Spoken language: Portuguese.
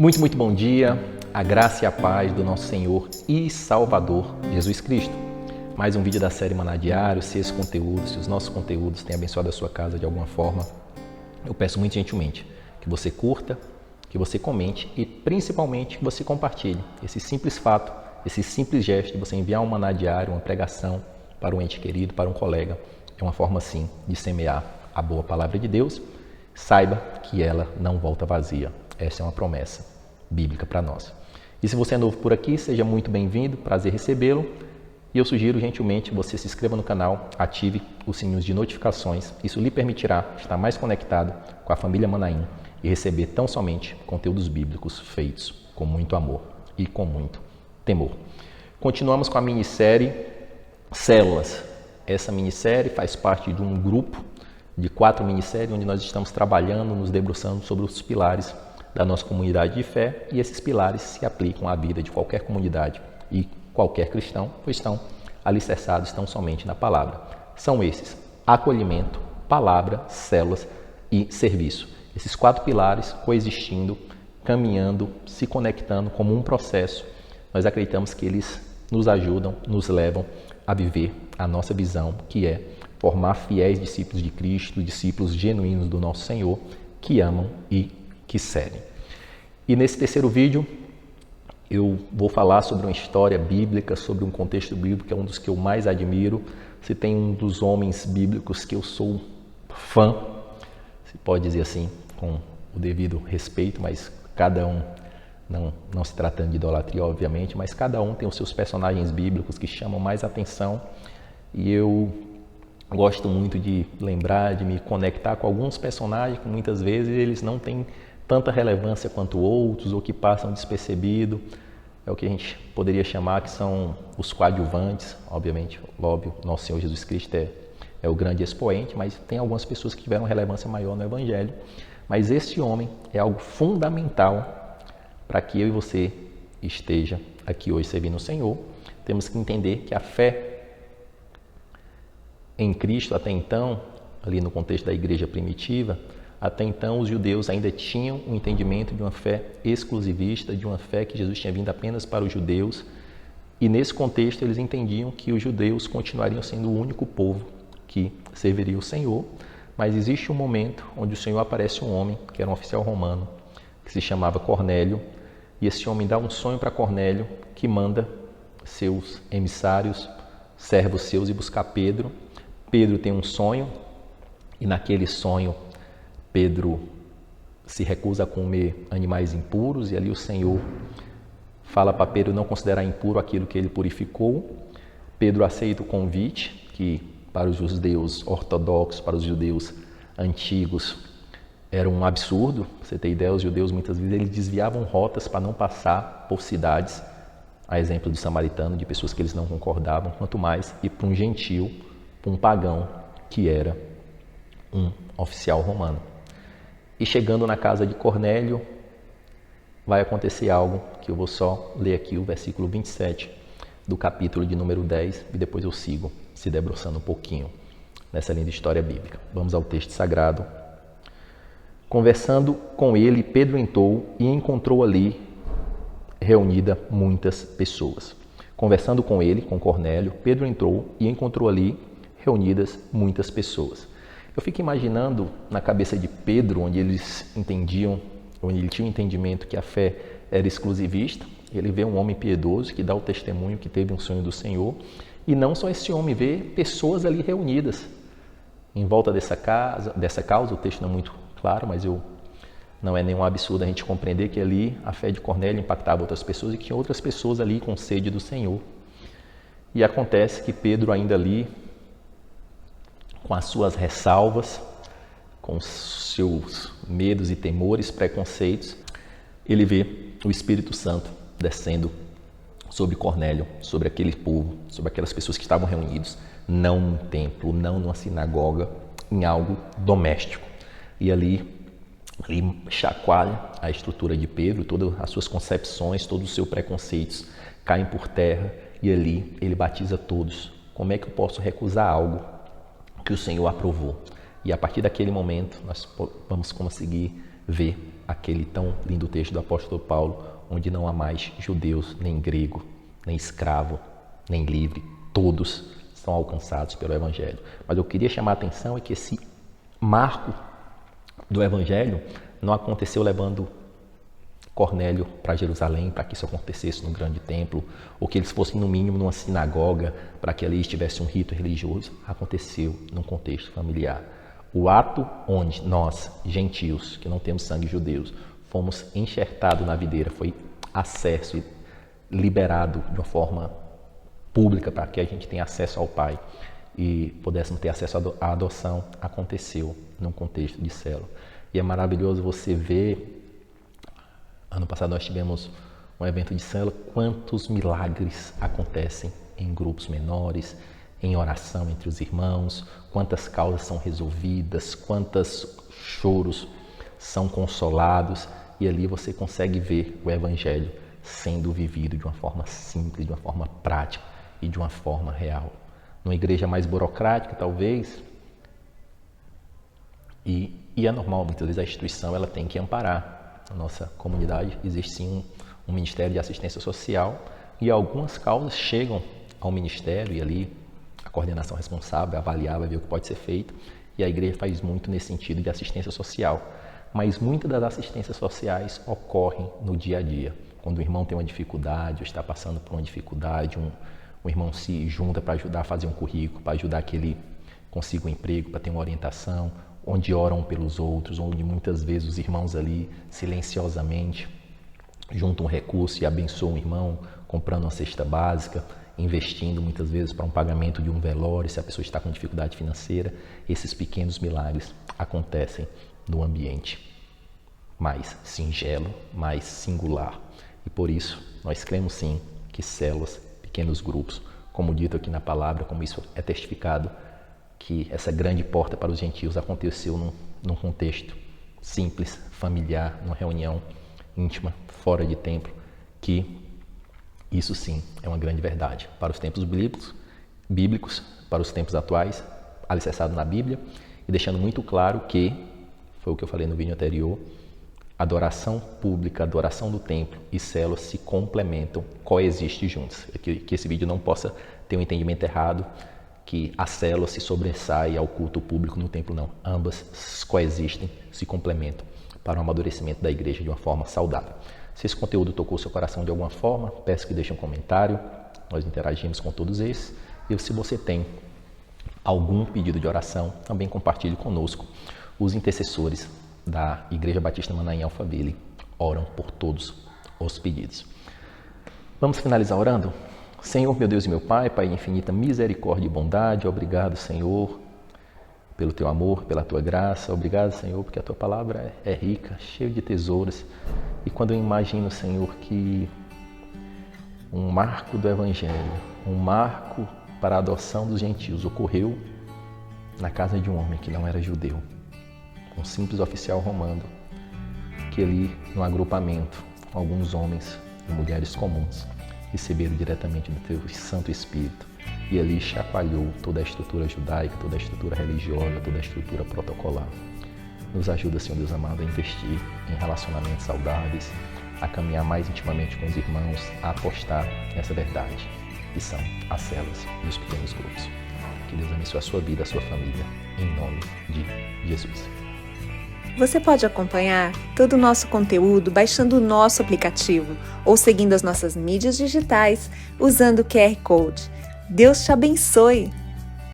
Muito bom dia, a graça e a paz do nosso Senhor e Salvador Jesus Cristo. Mais um vídeo da série Maná Diário. Se esse conteúdo, se os nossos conteúdos têm abençoado a sua casa de alguma forma, eu peço muito gentilmente que você curta, que você comente e principalmente que você compartilhe esse simples fato, esse simples gesto de você enviar um Maná Diário, uma pregação para um ente querido, para um colega. É uma forma sim de semear a boa palavra de Deus. Saiba que ela não volta vazia. Essa é uma promessa bíblica para nós. E se você é novo por aqui, seja muito bem-vindo, prazer recebê-lo. E eu sugiro gentilmente que você se inscreva no canal, ative os sininhos de notificações. Isso lhe permitirá estar mais conectado com a família Manaim e receber tão somente conteúdos bíblicos feitos com muito amor e com muito temor. Continuamos com a minissérie Células. Essa minissérie faz parte de um grupo de 4 minisséries onde nós estamos trabalhando, nos debruçando sobre os pilares da nossa comunidade de fé, e esses pilares se aplicam à vida de qualquer comunidade e qualquer cristão, pois estão alicerçados tão somente na palavra. São esses: acolhimento, palavra, células e serviço. Esses 4 pilares coexistindo, caminhando, se conectando como um processo. Nós acreditamos que eles nos ajudam, nos levam a viver a nossa visão, que é formar fiéis discípulos de Cristo, discípulos genuínos do nosso Senhor, que amam e que seguem. E nesse terceiro vídeo, eu vou falar sobre uma história bíblica, sobre um contexto bíblico, que é um dos que eu mais admiro. Se tem um dos homens bíblicos que eu sou fã, se pode dizer assim, com o devido respeito, mas cada um, não se tratando de idolatria, obviamente, mas cada um tem os seus personagens bíblicos que chamam mais atenção, e eu gosto muito de lembrar, de me conectar com alguns personagens que muitas vezes eles não têm tanta relevância quanto outros, ou que passam despercebido. É o que a gente poderia chamar que são os coadjuvantes. Obviamente, óbvio, nosso Senhor Jesus Cristo é o grande expoente, mas tem algumas pessoas que tiveram relevância maior no Evangelho. Mas esse homem é algo fundamental para que eu e você esteja aqui hoje servindo o Senhor. Temos que entender que a fé em Cristo, até então, ali no contexto da igreja primitiva, até então os judeus ainda tinham um entendimento de uma fé exclusivista, de uma fé que Jesus tinha vindo apenas para os judeus. E nesse contexto eles entendiam que os judeus continuariam sendo o único povo que serviria o Senhor. Mas existe um momento onde o Senhor aparece um homem, que era um oficial romano, que se chamava Cornélio. E esse homem dá um sonho para Cornélio, que manda seus emissários, servos seus, ir buscar Pedro. Pedro tem um sonho, e naquele sonho Pedro se recusa a comer animais impuros, e ali o Senhor fala para Pedro não considerar impuro aquilo que ele purificou. Pedro aceita o convite, que para os judeus ortodoxos, para os judeus antigos, era um absurdo. Você tem ideia, os judeus muitas vezes eles desviavam rotas para não passar por cidades, a exemplo do samaritano, de pessoas que eles não concordavam, quanto mais ir para um gentil, para um pagão, que era um oficial romano. E chegando na casa de Cornélio, vai acontecer algo que eu vou só ler aqui, o versículo 27 do capítulo de número 10, e depois eu sigo se debruçando um pouquinho nessa linda história bíblica. Vamos ao texto sagrado. Conversando com ele, Pedro entrou e encontrou ali reunida muitas pessoas. Conversando com ele, com Cornélio, Pedro entrou e encontrou ali reunidas muitas pessoas. Eu fico imaginando na cabeça de Pedro, onde eles entendiam, onde ele tinha o entendimento que a fé era exclusivista. Ele vê um homem piedoso que dá o testemunho que teve um sonho do Senhor, e não só esse homem, vê pessoas ali reunidas em volta dessa causa. O texto não é muito claro, mas não é nenhum absurdo a gente compreender que ali a fé de Cornélio impactava outras pessoas e que tinha outras pessoas ali com sede do Senhor. E acontece que Pedro ainda ali, com as suas ressalvas, com os seus medos e temores, preconceitos, ele vê o Espírito Santo descendo sobre Cornélio, sobre aquele povo, sobre aquelas pessoas que estavam reunidos, não num templo, não numa sinagoga, em algo doméstico. E ali chacoalha a estrutura de Pedro, todas as suas concepções, todos os seus preconceitos caem por terra, e ali ele batiza todos. Como é que eu posso recusar algo que o Senhor aprovou? E a partir daquele momento nós vamos conseguir ver aquele tão lindo texto do apóstolo Paulo, onde não há mais judeus, nem grego, nem escravo, nem livre, todos são alcançados pelo Evangelho. Mas eu queria chamar a atenção é que esse marco do Evangelho não aconteceu levando Cornélio para Jerusalém para que isso acontecesse no grande templo, ou que eles fossem no mínimo numa sinagoga para que ali estivesse um rito religioso. Aconteceu num contexto familiar. O ato onde nós, gentios, que não temos sangue judeus, fomos enxertados na videira, foi acesso e liberado de uma forma pública para que a gente tenha acesso ao Pai e pudéssemos ter acesso à adoção, aconteceu num contexto de célula. E é maravilhoso você ver. Ano passado nós tivemos um evento de célula, quantos milagres acontecem em grupos menores, em oração entre os irmãos, quantas causas são resolvidas, quantos choros são consolados, e ali você consegue ver o Evangelho sendo vivido de uma forma simples, de uma forma prática e de uma forma real. Numa igreja mais burocrática, talvez, e é normal, muitas vezes a instituição ela tem que amparar. Na nossa comunidade existe sim um ministério de assistência social e algumas causas chegam ao ministério e ali a coordenação responsável avaliar, vai ver o que pode ser feito, e a igreja faz muito nesse sentido de assistência social. Mas muitas das assistências sociais ocorrem no dia a dia. Quando o irmão tem uma dificuldade ou está passando por uma dificuldade, um irmão se junta para ajudar a fazer um currículo, para ajudar que ele consiga um emprego, para ter uma orientação, onde oram pelos outros, onde muitas vezes os irmãos ali silenciosamente juntam um recurso e abençoam o irmão, comprando uma cesta básica, investindo muitas vezes para um pagamento de um velório, se a pessoa está com dificuldade financeira. Esses pequenos milagres acontecem no ambiente mais singelo, mais singular. E por isso nós cremos sim que células, pequenos grupos, como dito aqui na palavra, como isso é testificado, que essa grande porta para os gentios aconteceu num contexto simples, familiar, numa reunião íntima, fora de templo, que isso sim é uma grande verdade para os tempos bíblicos, para os tempos atuais, alicerçado na Bíblia, e deixando muito claro que, foi o que eu falei no vídeo anterior, adoração pública, adoração do templo e células se complementam, coexistem juntos. Que esse vídeo não possa ter um entendimento errado, que a célula se sobressai ao culto público no templo, não. Ambas coexistem, se complementam para o amadurecimento da igreja de uma forma saudável. Se esse conteúdo tocou seu coração de alguma forma, peço que deixe um comentário, nós interagimos com todos esses. E se você tem algum pedido de oração, também compartilhe conosco. Os intercessores da Igreja Batista Manaim Alphaville oram por todos os pedidos. Vamos finalizar orando? Senhor, meu Deus e meu Pai, Pai de infinita misericórdia e bondade, obrigado, Senhor, pelo Teu amor, pela Tua graça. Obrigado, Senhor, porque a Tua palavra é rica, cheia de tesouros. E quando eu imagino, Senhor, que um marco do Evangelho, um marco para a adoção dos gentios ocorreu na casa de um homem que não era judeu, um simples oficial romano, que ali, no agrupamento, alguns homens e mulheres comuns, receberam diretamente do Teu Santo Espírito e ali chacoalhou toda a estrutura judaica, toda a estrutura religiosa, toda a estrutura protocolar. Nos ajuda, Senhor Deus amado, a investir em relacionamentos saudáveis, a caminhar mais intimamente com os irmãos, a apostar nessa verdade, que são as células e os pequenos grupos. Que Deus abençoe a sua vida, a sua família, em nome de Jesus. Você pode acompanhar todo o nosso conteúdo baixando o nosso aplicativo ou seguindo as nossas mídias digitais usando o QR Code. Deus te abençoe!